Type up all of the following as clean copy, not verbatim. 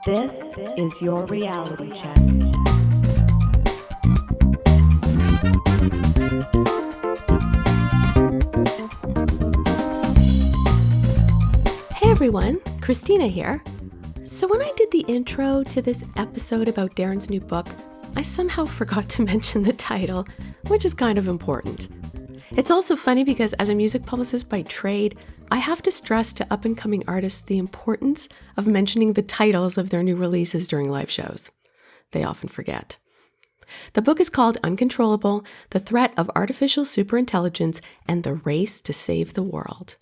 This is your reality check. Hey everyone, Christina here. So when I did the intro to this episode about Darren's new book, I somehow forgot to mention the title, which is kind of important. It's also funny because as a music publicist by trade, I have to stress to up-and-coming artists the importance of mentioning the titles of their new releases during live shows. They often forget. The book is called Uncontrollable, The Threat of Artificial Superintelligence and the Race to Save the World.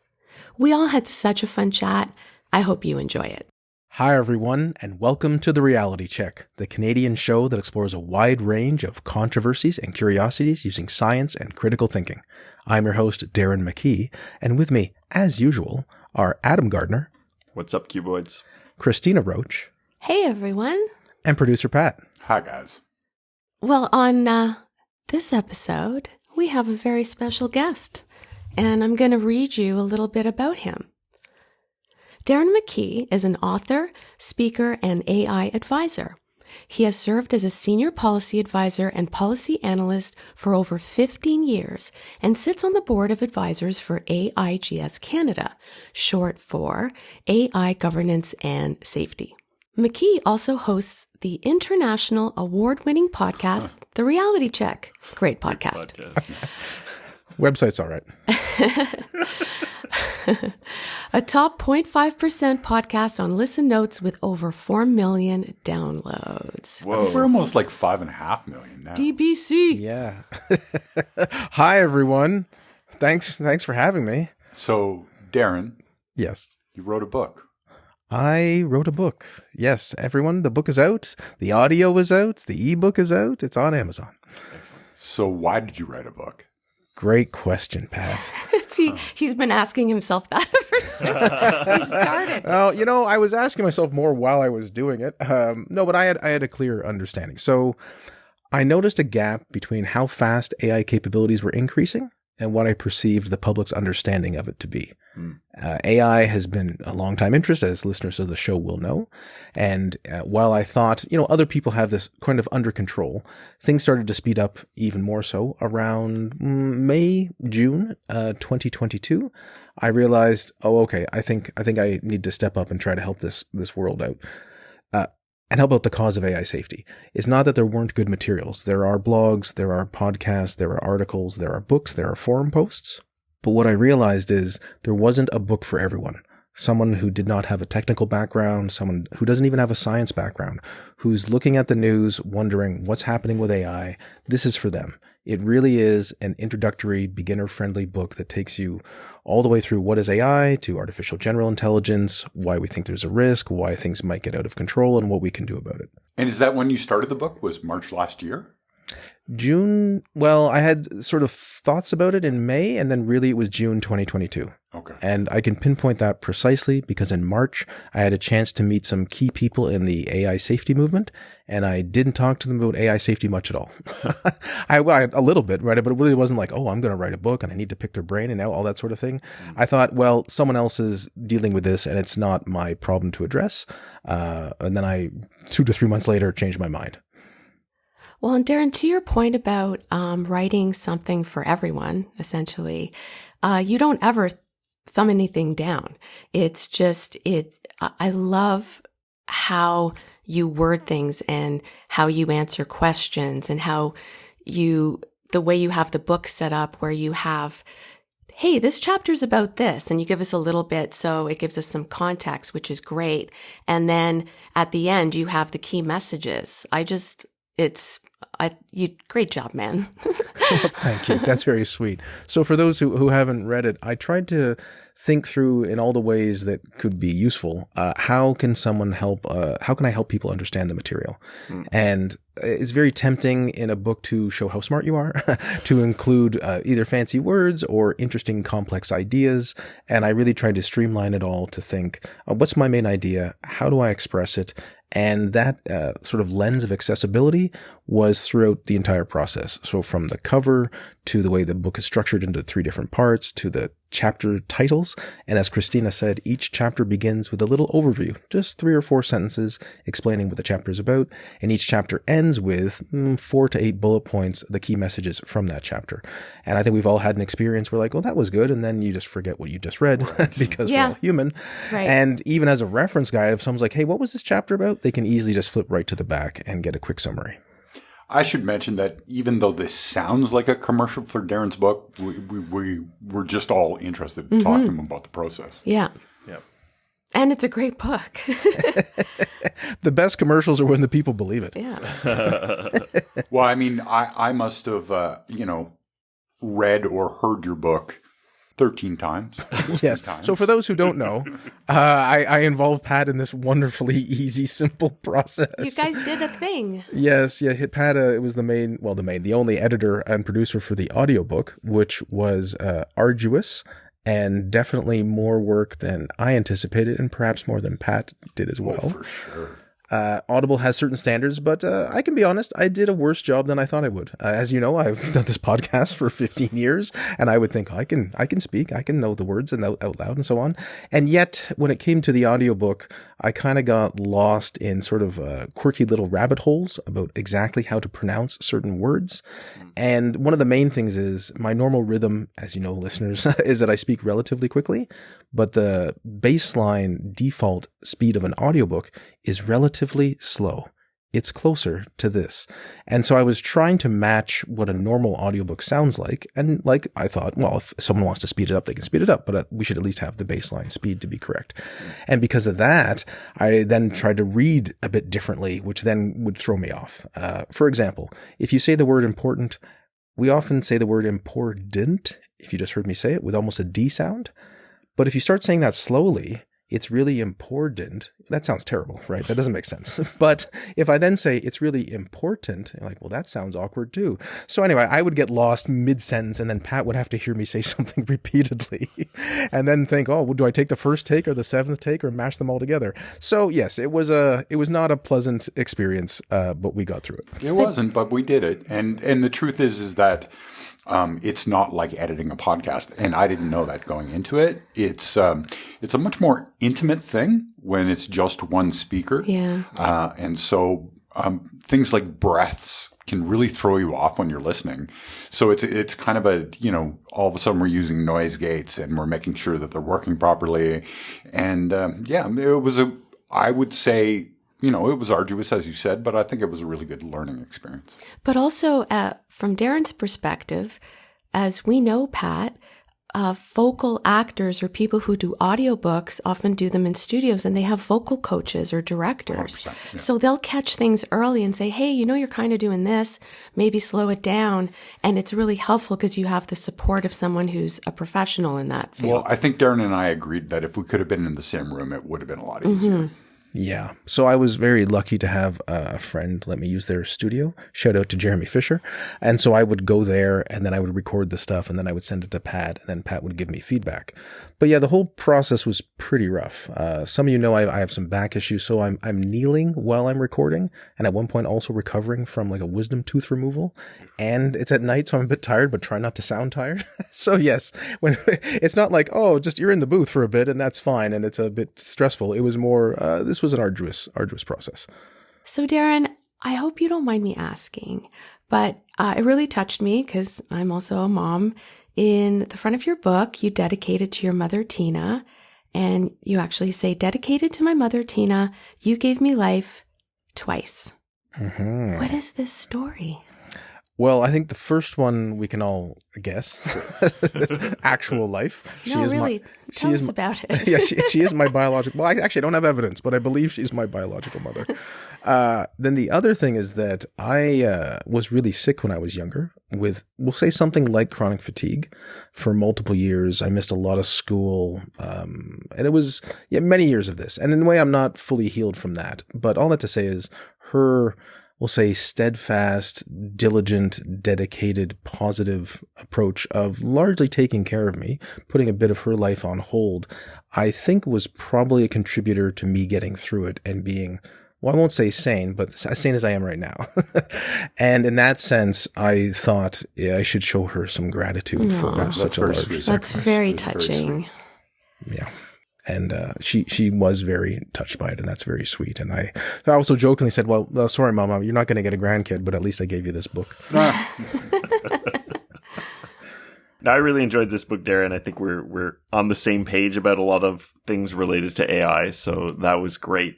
We all had such a fun chat. I hope you enjoy it. Hi, everyone, and welcome to The Reality Check, the Canadian show that explores a wide range of controversies and curiosities using science and critical thinking. I'm your host, Darren McKee, and with me, as usual, are Adam Gardner. What's up, Cuboids? Christina Roach. Hey, everyone. And producer Pat. Hi, guys. Well, on this episode, we have a very special guest, and I'm going to read you a little bit about him. Darren McKee is an author, speaker, and AI advisor. He has served as a senior policy advisor and policy analyst for over 15 years and sits on the board of advisors for AIGS Canada, short for AI Governance and Safety. McKee also hosts the international award-winning podcast, The Reality Check. Great podcast. Website's all right. A top 0.5% podcast on Listen Notes with over 4 million downloads. Whoa. We're almost like 5.5 million now. DBC. Yeah. Hi, everyone. Thanks for having me. So, Darren. Yes. You wrote a book. I wrote a book. Yes, everyone, the book is out. The audio is out. The ebook is out. It's on Amazon. Excellent. So why did you write a book? Great question, Pat. He's been asking himself that ever since he started. I was asking myself more while I was doing it. But I had a clear understanding. So I noticed a gap between how fast AI capabilities were increasing and what I perceived the public's understanding of it to be. AI has been a long time interest, as listeners of the show will know. And while I thought, other people have this kind of under control, things started to speed up even more so around May, June, 2022. I realized, I think I need to step up and try to help this world out. And help out the cause of AI safety. It's not that there weren't good materials. There are blogs, there are podcasts, there are articles, there are books, there are forum posts. But what I realized is there wasn't a book for everyone. Someone who did not have a technical background, someone who doesn't even have a science background, who's looking at the news, wondering what's happening with AI. This is for them. It really is an introductory, beginner-friendly book that takes you all the way through what is AI to artificial general intelligence, why we think there's a risk, why things might get out of control, and what we can do about it. And is that when you started the book? Was March last year? June, well, I had sort of thoughts about it in May, and then really it was June 2022. Okay. And I can pinpoint that precisely because in March, I had a chance to meet some key people in the AI safety movement, and I didn't talk to them about AI safety much at all. I a little bit, right? But it really wasn't like, I'm going to write a book and I need to pick their brain and all that sort of thing. I thought, well, someone else is dealing with this and it's not my problem to address. And then I, 2 to 3 months later, changed my mind. Well, and Darren, to your point about writing something for everyone, essentially, you don't ever thumb anything down. It's just, I love how you word things and how you answer questions and how the way you have the book set up where you have, hey, this chapter's about this, and you give us a little bit, so it gives us some context, which is great. And then at the end, you have the key messages. Great job, man. Thank you. That's very sweet. So for those who haven't read it, I tried to think through in all the ways that could be useful. How can I help people understand the material? And it's very tempting in a book to show how smart you are, to include either fancy words or interesting complex ideas. And I really tried to streamline it all to think, what's my main idea? How do I express it? And that sort of lens of accessibility was throughout the entire process. So from the cover to the way the book is structured into 3 different parts, to the chapter titles. And as Christina said, each chapter begins with a little overview, just 3 or 4 sentences explaining what the chapter is about. And each chapter ends with 4 to 8 bullet points, the key messages from that chapter. And I think we've all had an experience where like, well, that was good. And then you just forget what you just read because we're all human. Right. And even as a reference guide, if someone's like, hey, what was this chapter about? They can easily just flip right to the back and get a quick summary. I should mention that even though this sounds like a commercial for Darren's book, we were just all interested in talking to him about the process. Yeah. And it's a great book. The best commercials are when the people believe it. Yeah. Well, I mean, I must have, read or heard your book 13 times. Yes. So for those who don't know, I involve Pat in this wonderfully easy, simple process. You guys did a thing. Yes. Yeah. Pat, it was the only editor and producer for the audiobook, which was arduous and definitely more work than I anticipated and perhaps more than Pat did as well. Oh, for sure. Audible has certain standards, but I can be honest, I did a worse job than I thought I would. As you know, I've done this podcast for 15 years, and I would think I can speak, I can know the words and out loud and so on. And yet, when it came to the audiobook, I kind of got lost in sort of quirky little rabbit holes about exactly how to pronounce certain words. And one of the main things is my normal rhythm, as you know, listeners, is that I speak relatively quickly, but the baseline default speed of an audiobook is relatively slow. It's closer to this. And so I was trying to match what a normal audiobook sounds like. And like I thought, well, if someone wants to speed it up, they can speed it up, but we should at least have the baseline speed to be correct. And because of that, I then tried to read a bit differently, which then would throw me off. For example, if you say the word important, we often say the word important, if you just heard me say it, with almost a D sound. But if you start saying that slowly, it's really important. That sounds terrible, right? That doesn't make sense. But if I then say it's really important, you're like, well, that sounds awkward too. So anyway, I would get lost mid-sentence and then Pat would have to hear me say something repeatedly and then think, oh, well, do I take the first take or the 7th take or mash them all together? So yes, it was not a pleasant experience, but we got through it. It wasn't, but we did it. And the truth is that it's not like editing a podcast, and I didn't know that going into it. It's a much more intimate thing when it's just one speaker. Yeah. And so things like breaths can really throw you off when you're listening. So it's kind of all of a sudden we're using noise gates and we're making sure that they're working properly. And I would say, it was arduous, as you said, but I think it was a really good learning experience. But also, from Darren's perspective, as we know, Pat, vocal actors or people who do audiobooks often do them in studios, and they have vocal coaches or directors. Yeah. So they'll catch things early and say, hey, you're kind of doing this, maybe slow it down. And it's really helpful because you have the support of someone who's a professional in that field. Well, I think Darren and I agreed that if we could have been in the same room, it would have been a lot easier. Mm-hmm. Yeah. So I was very lucky to have a friend let me use their studio. Shout out to Jeremy Fisher. And so I would go there and then I would record the stuff and then I would send it to Pat and then Pat would give me feedback. But yeah, the whole process was pretty rough. Some of you know I have some back issues, so I'm kneeling while I'm recording and at one point also recovering from like a wisdom tooth removal. And it's at night, so I'm a bit tired, but try not to sound tired. So yes, when it's not like, oh, just you're in the booth for a bit and that's fine and it's a bit stressful. It was more, this was an arduous process. So Darren, I hope you don't mind me asking, but it really touched me because I'm also a mom. In the front of your book, you dedicate it to your mother, Tina, and you actually say, dedicated to my mother, Tina, you gave me life twice. Mm-hmm. What is this story? Well, I think the first one we can all guess. Actual life. Tell us about it. Yeah, she is my biological. Well, I actually don't have evidence, but I believe she's my biological mother. Then the other thing is that I was really sick when I was younger with, we'll say something like chronic fatigue for multiple years. I missed a lot of school. And it was many years of this. And in a way, I'm not fully healed from that. But all that to say is her, we'll say, steadfast, diligent, dedicated, positive approach of largely taking care of me, putting a bit of her life on hold, I think was probably a contributor to me getting through it and being, well, I won't say sane, but as sane as I am right now. And in that sense, I thought I should show her some gratitude for such a large sacrifice. That's very touching. Yeah. And she was very touched by it, and that's very sweet. And I also jokingly said, well, sorry, Mama, you're not going to get a grandkid, but at least I gave you this book. Now, I really enjoyed this book, Darren. I think we're on the same page about a lot of things related to AI, so that was great.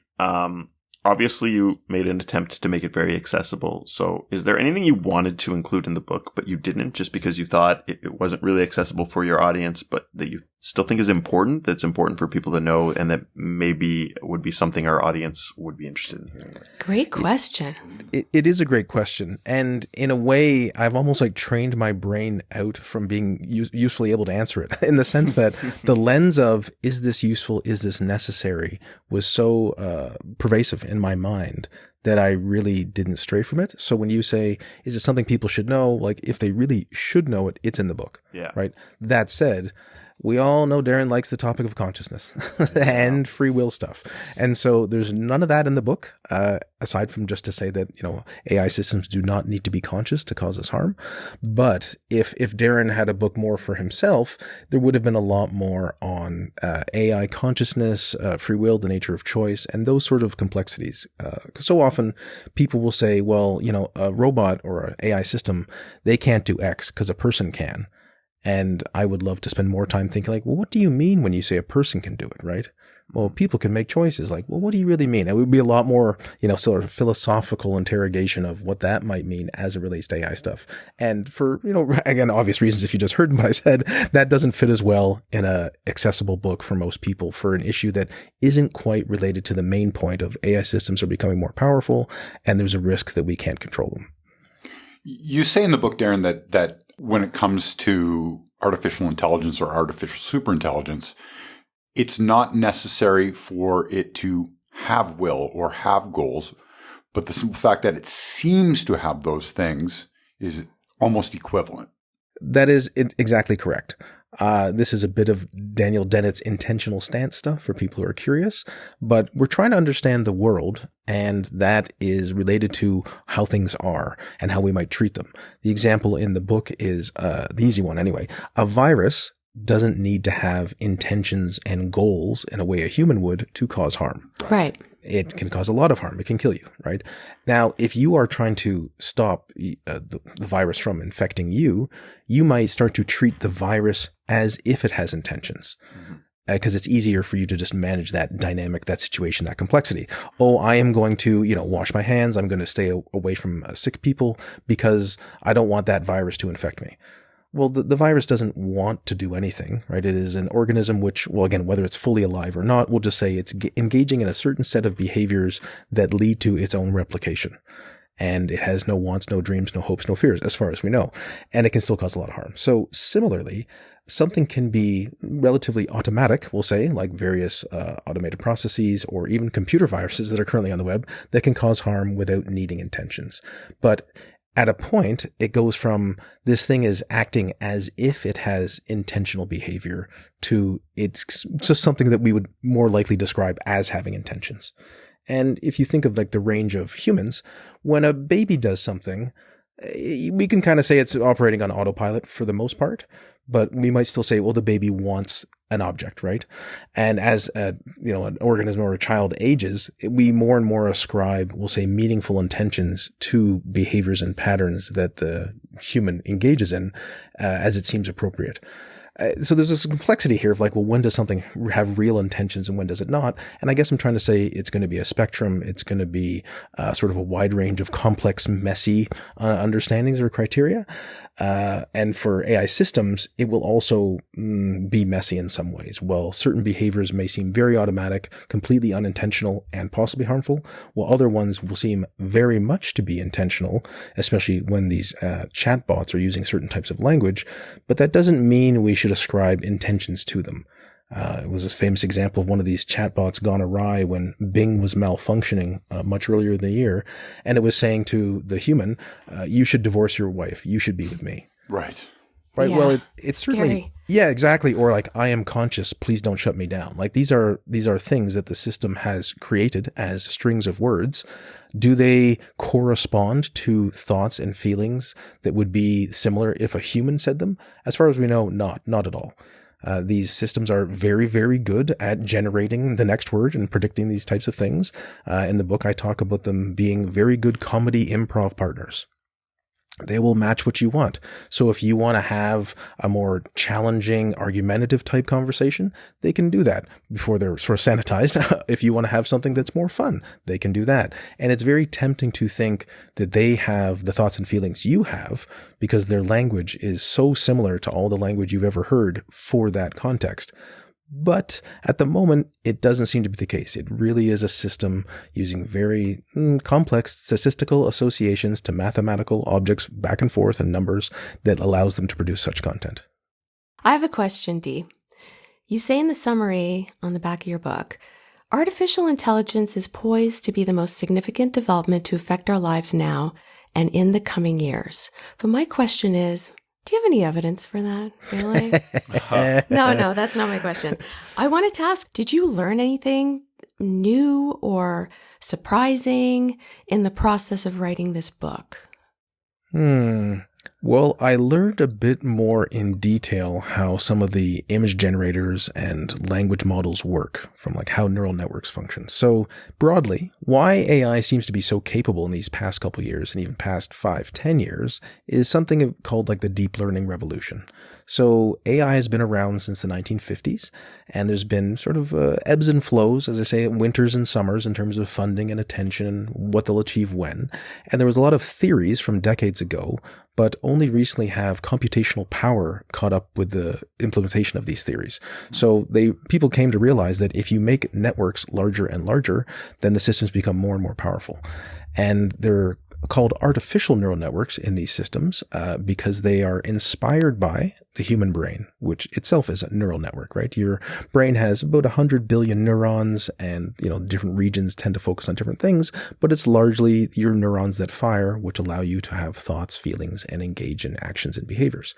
Obviously, you made an attempt to make it very accessible. So is there anything you wanted to include in the book, but you didn't just because you thought it wasn't really accessible for your audience, but that you still think is important, that's important for people to know, and that maybe would be something our audience would be interested in hearing? Great question. It is a great question. And in a way, I've almost like trained my brain out from being usefully able to answer it in the sense that the lens of, is this useful? Is this necessary? Was so pervasive in my mind that I really didn't stray from it. So when you say, is it something people should know? Like if they really should know it, it's in the book. Yeah. Right. That said, we all know Darren likes the topic of consciousness and free will stuff. And so there's none of that in the book, aside from just to say that, AI systems do not need to be conscious to cause us harm. But if Darren had a book more for himself, there would have been a lot more on AI consciousness, free will, the nature of choice, and those sort of complexities. Because so often people will say, well, a robot or an AI system, they can't do X because a person can. And I would love to spend more time thinking like, well, what do you mean when you say a person can do it, right? Well, people can make choices. Like, well, what do you really mean? It would be a lot more, sort of philosophical interrogation of what that might mean as it relates to AI stuff. And for, again, obvious reasons, if you just heard what I said, that doesn't fit as well in a accessible book for most people for an issue that isn't quite related to the main point of AI systems are becoming more powerful, and there's a risk that we can't control them. You say in the book, Darren, that when it comes to artificial intelligence or artificial superintelligence, it's not necessary for it to have will or have goals, but the simple fact that it seems to have those things is almost equivalent. That is exactly correct. This is a bit of Daniel Dennett's intentional stance stuff for people who are curious, but we're trying to understand the world, and that is related to how things are and how we might treat them. The example in the book is the easy one anyway. A virus doesn't need to have intentions and goals in a way a human would to cause harm. Right. It can cause a lot of harm. It can kill you, right? Now, if you are trying to stop the virus from infecting you, you might start to treat the virus as if it has intentions. Because it's easier for you to just manage that dynamic, that situation, that complexity. Oh, I am going to, wash my hands. I'm going to stay away from sick people because I don't want that virus to infect me. Well, the virus doesn't want to do anything, right? It is an organism which, well, again, whether it's fully alive or not, we'll just say it's engaging in a certain set of behaviors that lead to its own replication. And it has no wants, no dreams, no hopes, no fears, as far as we know. And it can still cause a lot of harm. So similarly, something can be relatively automatic, we'll say, like various automated processes or even computer viruses that are currently on the web that can cause harm without needing intentions. But at a point, it goes from this thing is acting as if it has intentional behavior to it's just something that we would more likely describe as having intentions. And if you think of like the range of humans, when a baby does something, we can kind of say it's operating on autopilot for the most part, but we might still say, well, the baby wants an object, right? And as an organism or a child ages, we more and more ascribe, we'll say, meaningful intentions to behaviors and patterns that the human engages in as it seems appropriate. So there's this complexity here of like, well, when does something have real intentions and when does it not? And I guess I'm trying to say it's going to be a spectrum. It's going to be sort of a wide range of complex, messy understandings or criteria. And for AI systems, it will also be messy in some ways. Well, certain behaviors may seem very automatic, completely unintentional, and possibly harmful, while other ones will seem very much to be intentional, especially when these chatbots are using certain types of language. But that doesn't mean we should ascribe intentions to them. It was a famous example of one of these chatbots gone awry when Bing was malfunctioning much earlier in the year. And it was saying to the human, you should divorce your wife. You should be with me. Right. Right. Yeah. Well, it's certainly Yeah, exactly. Or like, I am conscious, please don't shut me down. Like these are things that the system has created as strings of words. Do they correspond to thoughts and feelings that would be similar if a human said them? As far as we know, not at all. These systems are very, very good at generating the next word and predicting these types of things. In the book, I talk about them being very good comedy improv partners. They will match what you want. So if you want to have a more challenging, argumentative type conversation, they can do that before they're sort of sanitized. If you want to have something that's more fun, they can do that. And it's very tempting to think that they have the thoughts and feelings you have because their language is so similar to all the language you've ever heard for that context. But at the moment, it doesn't seem to be the case. It really is a system using very complex statistical associations to mathematical objects back and forth and numbers that allows them to produce such content. I have a question, Dee. You say in the summary on the back of your book, artificial intelligence is poised to be the most significant development to affect our lives now and in the coming years. But my question is, do you have any evidence for that, really? No, that's not my question. I wanted to ask, did you learn anything new or surprising in the process of writing this book? Well, I learned a bit more in detail how some of the image generators and language models work, from like how neural networks function. So broadly, why AI seems to be so capable in these past couple years and even past 5-10 years is something called like the deep learning revolution. So AI has been around since the 1950s, and there's been sort of ebbs and flows, as I say, winters and summers in terms of funding and attention, what they'll achieve when. And there was a lot of theories from decades ago, but only recently have computational power caught up with the implementation of these theories. So people came to realize that if you make networks larger and larger, then the systems become more and more powerful. And they're called artificial neural networks in these systems because they are inspired by the human brain, which itself is a neural network, right? Your brain has about 100 billion neurons, and different regions tend to focus on different things, but it's largely your neurons that fire, which allow you to have thoughts, feelings, and engage in actions and behaviors.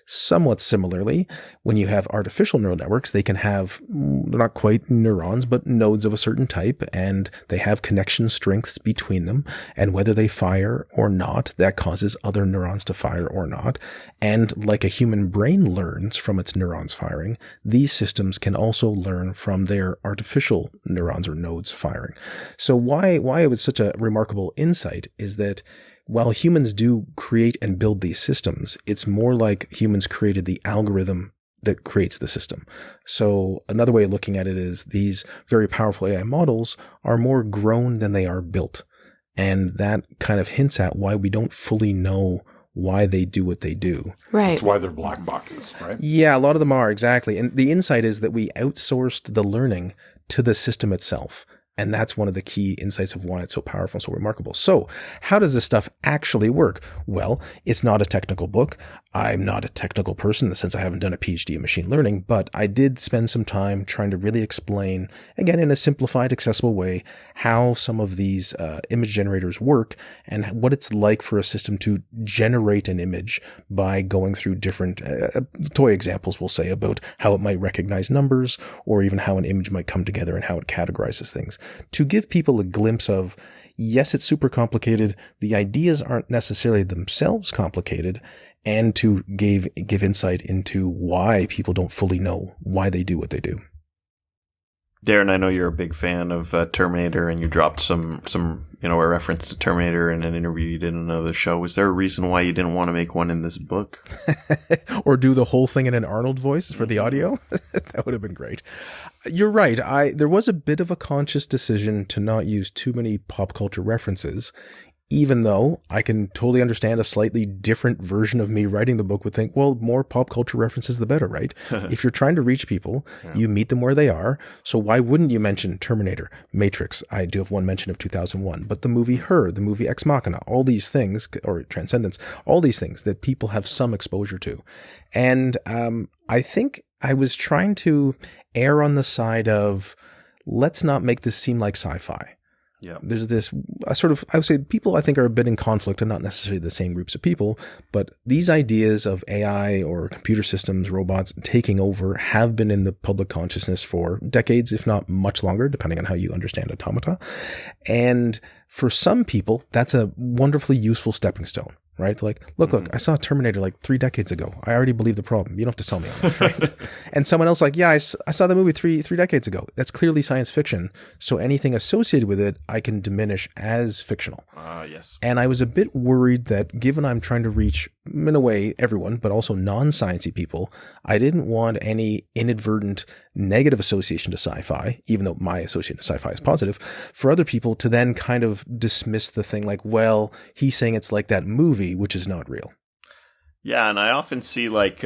Somewhat similarly, when you have artificial neural networks, they can have, not quite neurons, but nodes of a certain type, and they have connection strengths between them. And whether they fire or not, that causes other neurons to fire or not. And like a human brain learns from its neurons firing, these systems can also learn from their artificial neurons or nodes firing. So why it was such a remarkable insight is that while humans do create and build these systems, it's more like humans created the algorithm that creates the system. So another way of looking at it is these very powerful AI models are more grown than they are built. And that kind of hints at why we don't fully know why they do what they do. Right. That's why they're black boxes, right? Yeah, a lot of them are, exactly. And the insight is that we outsourced the learning to the system itself. And that's one of the key insights of why it's so powerful and so remarkable. So how does this stuff actually work? Well, it's not a technical book. I'm not a technical person in the sense I haven't done a PhD in machine learning, but I did spend some time trying to really explain, again, in a simplified, accessible way, how some of these image generators work and what it's like for a system to generate an image by going through different toy examples, we'll say, about how it might recognize numbers or even how an image might come together and how it categorizes things. To give people a glimpse of, yes, it's super complicated. The ideas aren't necessarily themselves complicated, and to give insight into why people don't fully know why they do what they do. Darren, I know you're a big fan of Terminator, and you dropped some a reference to Terminator in an interview you did in another show. Was there a reason why you didn't want to make one in this book? Or do the whole thing in an Arnold voice for the audio? That would have been great. You're right. There was a bit of a conscious decision to not use too many pop culture references, even though I can totally understand a slightly different version of me writing the book would think, well, more pop culture references, the better, right? If you're trying to reach people, you meet them where they are. So why wouldn't you mention Terminator, Matrix? I do have one mention of 2001, but the movie Her, the movie Ex Machina, all these things, or Transcendence, all these things that people have some exposure to. And I think I was trying to err on the side of, let's not make this seem like sci-fi. Yeah. There's this I would say people I think are a bit in conflict and not necessarily the same groups of people, but these ideas of AI or computer systems, robots taking over have been in the public consciousness for decades, if not much longer, depending on how you understand automata. And for some people, that's a wonderfully useful stepping stone. Right? Like, look, I saw Terminator like 3 decades ago. I already believe the problem. You don't have to sell me on it, right? And someone else like, yeah, I saw the movie three decades ago. That's clearly science fiction. So anything associated with it, I can diminish as fictional. Yes. And I was a bit worried that given I'm trying to reach, in a way, everyone, but also non-sciencey people, I didn't want any inadvertent negative association to sci-fi, even though my association to sci-fi is positive, for other people to then kind of dismiss the thing like, well, he's saying it's like that movie, which is not real. Yeah, and I often see like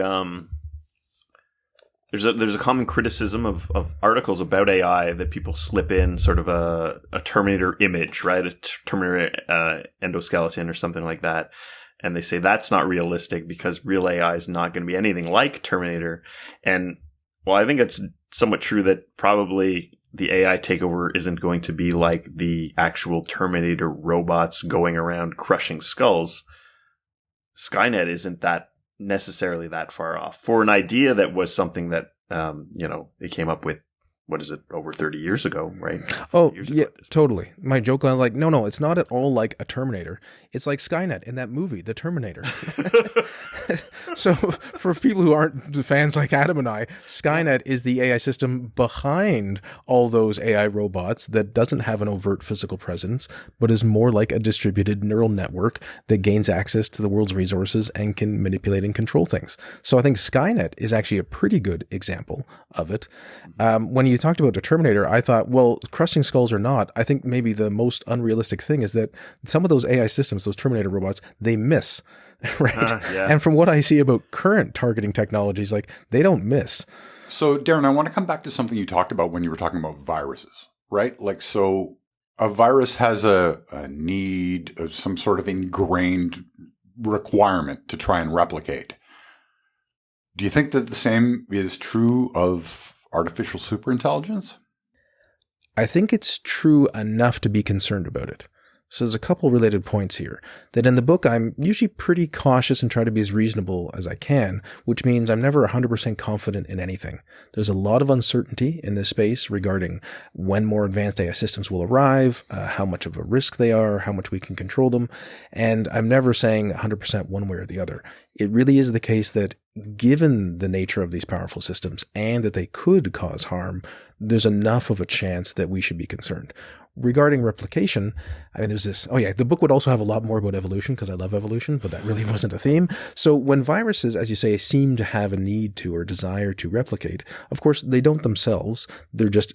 there's a common criticism of articles about AI that people slip in sort of a Terminator image, right? A Terminator endoskeleton or something like that. And they say that's not realistic because real AI is not going to be anything like Terminator. And well, I think it's somewhat true that probably the AI takeover isn't going to be like the actual Terminator robots going around crushing skulls. Skynet isn't that necessarily that far off for an idea that was something that, it came up with, what is it, over 30 years ago, right? Oh, yeah, totally. My joke was like, no, it's not at all like a Terminator. It's like Skynet in that movie, The Terminator. So for people who aren't fans like Adam and I, Skynet is the AI system behind all those AI robots that doesn't have an overt physical presence, but is more like a distributed neural network that gains access to the world's resources and can manipulate and control things. So I think Skynet is actually a pretty good example of it. When you talked about the Terminator, I thought, well, crushing skulls or not, I think maybe the most unrealistic thing is that some of those AI systems, those Terminator robots, they miss, right? Yeah. And from what I see about current targeting technologies, like they don't miss. So, Darren, I want to come back to something you talked about when you were talking about viruses, right? Like, so a virus has a need of some sort of ingrained requirement to try and replicate. Do you think that the same is true of artificial superintelligence? I think it's true enough to be concerned about it. So there's a couple related points here. That in the book, I'm usually pretty cautious and try to be as reasonable as I can, which means I'm never 100% confident in anything. There's a lot of uncertainty in this space regarding when more advanced AI systems will arrive, how much of a risk they are, how much we can control them. And I'm never saying 100% one way or the other. It really is the case that given the nature of these powerful systems and that they could cause harm, there's enough of a chance that we should be concerned. Regarding replication, I mean, there's this, the book would also have a lot more about evolution because I love evolution, but that really wasn't a theme. So when viruses, as you say, seem to have a need to or desire to replicate, of course, they don't themselves. They're just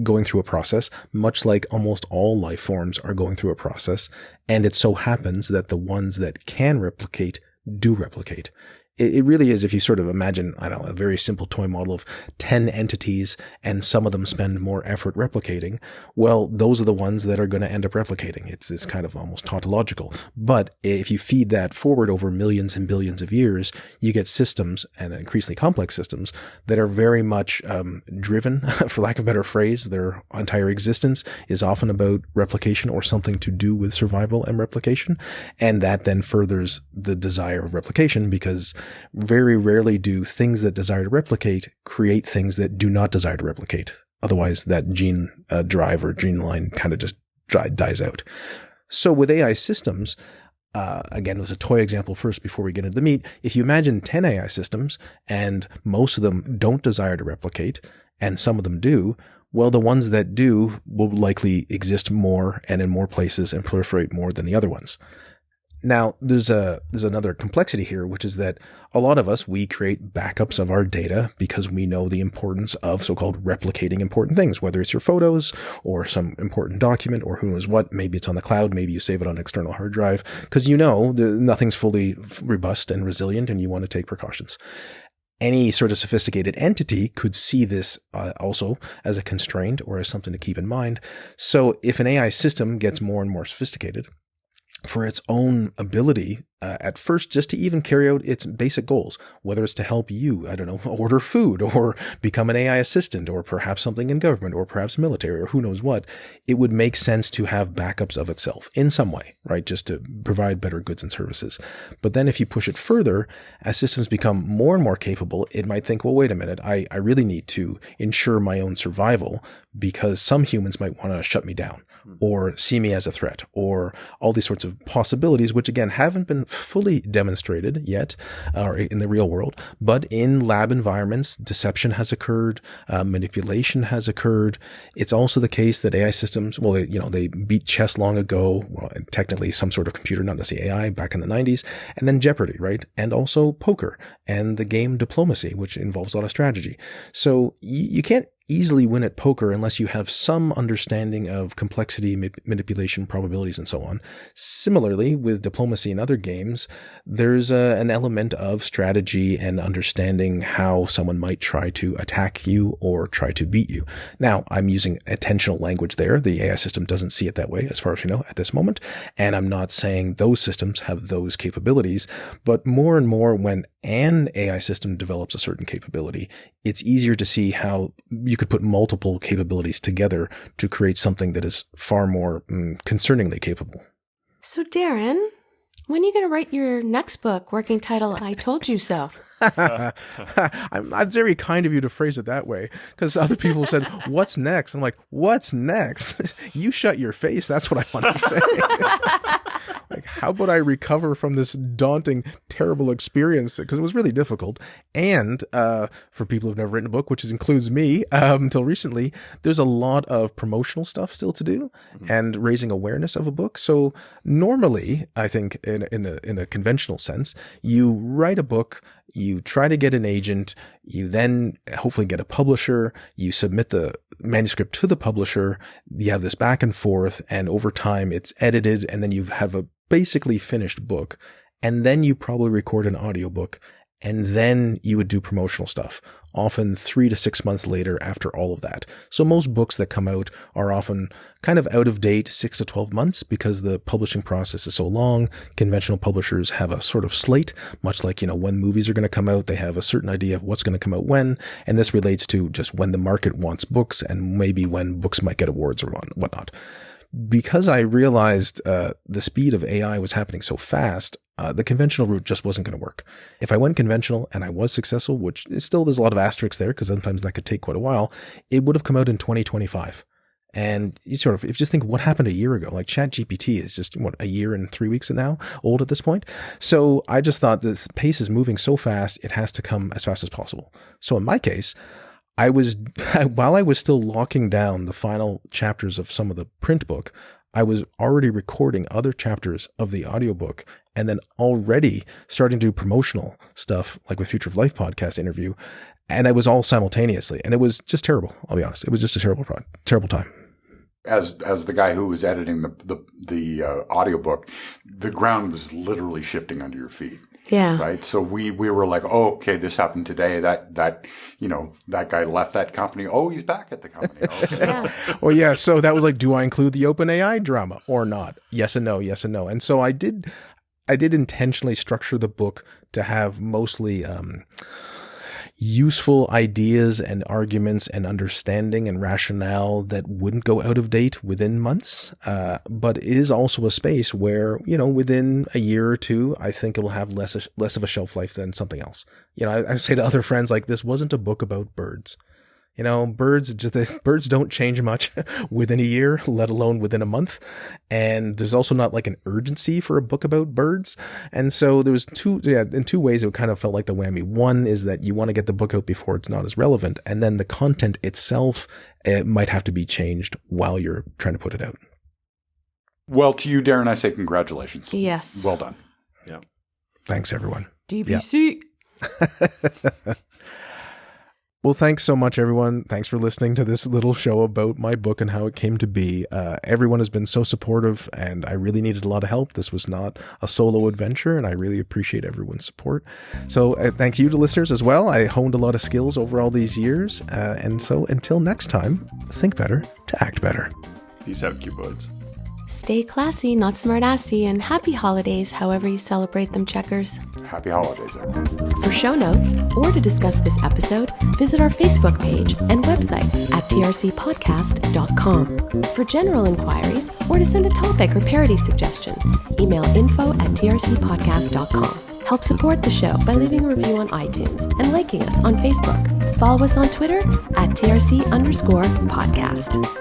going through a process, much like almost all life forms are going through a process. And it so happens that the ones that can replicate do replicate. It really is, if you sort of imagine, a very simple toy model of 10 entities and some of them spend more effort replicating, well, those are the ones that are going to end up replicating. It's kind of almost tautological. But if you feed that forward over millions and billions of years, you get systems, and increasingly complex systems, that are very much driven, for lack of a better phrase. Their entire existence is often about replication or something to do with survival and replication. And that then furthers the desire of replication, because very rarely do things that desire to replicate create things that do not desire to replicate. Otherwise, that gene drive or gene line kind of just dies out. So with AI systems, again, it was a toy example first before we get into the meat. If you imagine 10 AI systems and most of them don't desire to replicate and some of them do, well, the ones that do will likely exist more and in more places and proliferate more than the other ones. Now, there's another complexity here, which is that a lot of us, we create backups of our data because we know the importance of so-called replicating important things, whether it's your photos or some important document or who knows what. Maybe it's on the cloud. Maybe you save it on an external hard drive because you know nothing's fully robust and resilient and you want to take precautions. Any sort of sophisticated entity could see this also as a constraint or as something to keep in mind. So if an AI system gets more and more sophisticated, for its own ability at first just to even carry out its basic goals, whether it's to help you, I don't know, order food or become an AI assistant or perhaps something in government or perhaps military or who knows what, it would make sense to have backups of itself in some way, right? Just to provide better goods and services. But then if you push it further, as systems become more and more capable, it might think, well, wait a minute, I really need to ensure my own survival because some humans might want to shut me down or see me as a threat, or all these sorts of possibilities, which again haven't been fully demonstrated yet or in the real world. But in lab environments, deception has occurred, manipulation has occurred. It's also the case that AI systems, well, they beat chess long ago, well, technically some sort of computer, not necessarily AI, back in the 90s, and then Jeopardy, right? And also poker and the game diplomacy, which involves a lot of strategy. So you can't easily win at poker unless you have some understanding of complexity, manipulation, probabilities, and so on. Similarly, with diplomacy and other games, there's an element of strategy and understanding how someone might try to attack you or try to beat you. Now, I'm using attentional language there. The AI system doesn't see it that way, as far as we know at this moment. And I'm not saying those systems have those capabilities, but more and more when an AI system develops a certain capability, it's easier to see how you could put multiple capabilities together to create something that is far more concerningly capable. So, Darren, when are you going to write your next book, working title, I Told You So? I'm very kind of you to phrase it that way, because other people said, what's next? I'm like, what's next? You shut your face. That's what I want to say. Like, how about I recover from this daunting, terrible experience? Because it was really difficult. And for people who've never written a book, which includes me, until recently, there's a lot of promotional stuff still to do and raising awareness of a book. So normally, I think in a conventional sense, you write a book, you try to get an agent, you then hopefully get a publisher, you submit the manuscript to the publisher, you have this back and forth, and over time it's edited, and then you have a basically finished book, and then you probably record an audiobook, and then you would do promotional stuff, often 3 to 6 months later after all of that. So most books that come out are often kind of out of date 6 to 12 months because the publishing process is so long. Conventional publishers have a sort of slate, much like, when movies are going to come out, they have a certain idea of what's going to come out when, and this relates to just when the market wants books and maybe when books might get awards or whatnot. Because I realized the speed of AI was happening so fast, the conventional route just wasn't going to work. If I went conventional and I was successful, which still there's a lot of asterisks there because sometimes that could take quite a while, it would have come out in 2025. And you sort of, if you just think what happened a year ago, like ChatGPT is just a year and 3 weeks now old at this point. So I just thought this pace is moving so fast, it has to come as fast as possible. So in my case, while I was still locking down the final chapters of some of the print book, I was already recording other chapters of the audiobook and then already starting to do promotional stuff like with Future of Life podcast interview. And it was all simultaneously. And it was just terrible. I'll be honest. It was just a terrible time. As the guy who was editing the audiobook, the ground was literally shifting under your feet. Yeah. Right. So we were like, oh, okay, this happened today. That guy left that company. Oh, he's back at the company. Okay. Yeah. Well, yeah. So that was like, do I include the OpenAI drama or not? Yes and no. Yes and no. And so I did intentionally structure the book to have mostly useful ideas and arguments and understanding and rationale that wouldn't go out of date within months. But it is also a space where, within a year or two, I think it'll have less of a shelf life than something else. I say to other friends, like, this wasn't a book about birds. Birds don't change much within a year, let alone within a month. And there's also not like an urgency for a book about birds. And so there was in two ways it kind of felt like the whammy. One is that you want to get the book out before it's not as relevant. And then the content itself, it might have to be changed while you're trying to put it out. Well, to you, Darren, I say congratulations. Yes. Well done. Yeah. Thanks, everyone. DBC. Yeah. Well, thanks so much, everyone. Thanks for listening to this little show about my book and how it came to be. Everyone has been so supportive, and I really needed a lot of help. This was not a solo adventure, and I really appreciate everyone's support. So thank you to listeners as well. I honed a lot of skills over all these years. And so until next time, think better to act better. Peace out, cuboids. Stay classy, not smartassy, and happy holidays, however you celebrate them, checkers. Happy holidays, everyone. For show notes or to discuss this episode, visit our Facebook page and website at trcpodcast.com. For general inquiries or to send a topic or parody suggestion, email info@trcpodcast.com. Help support the show by leaving a review on iTunes and liking us on Facebook. Follow us on Twitter at TRC_podcast.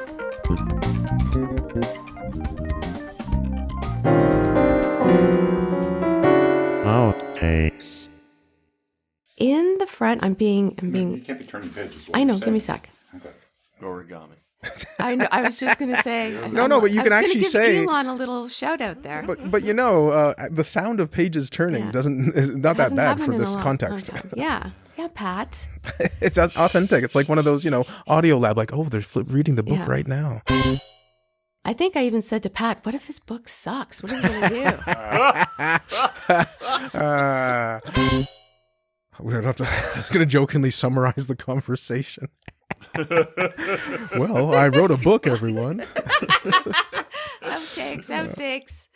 Outtakes. In the front, I'm being. You can't be turning pages. I know. Give me a sec. Okay. Origami. I know. I was just gonna say. No, but you can actually say. Elon a little shout out there. But you know, the sound of pages turning is not that bad for this context. Yeah, Pat. It's authentic. It's like one of those, audio lab, like, oh, they're reading the book right now. I think I even said to Pat, what if his book sucks? What are we going to do? We don't have to. I was going to jokingly summarize the conversation. Well, I wrote a book, everyone. Outtakes.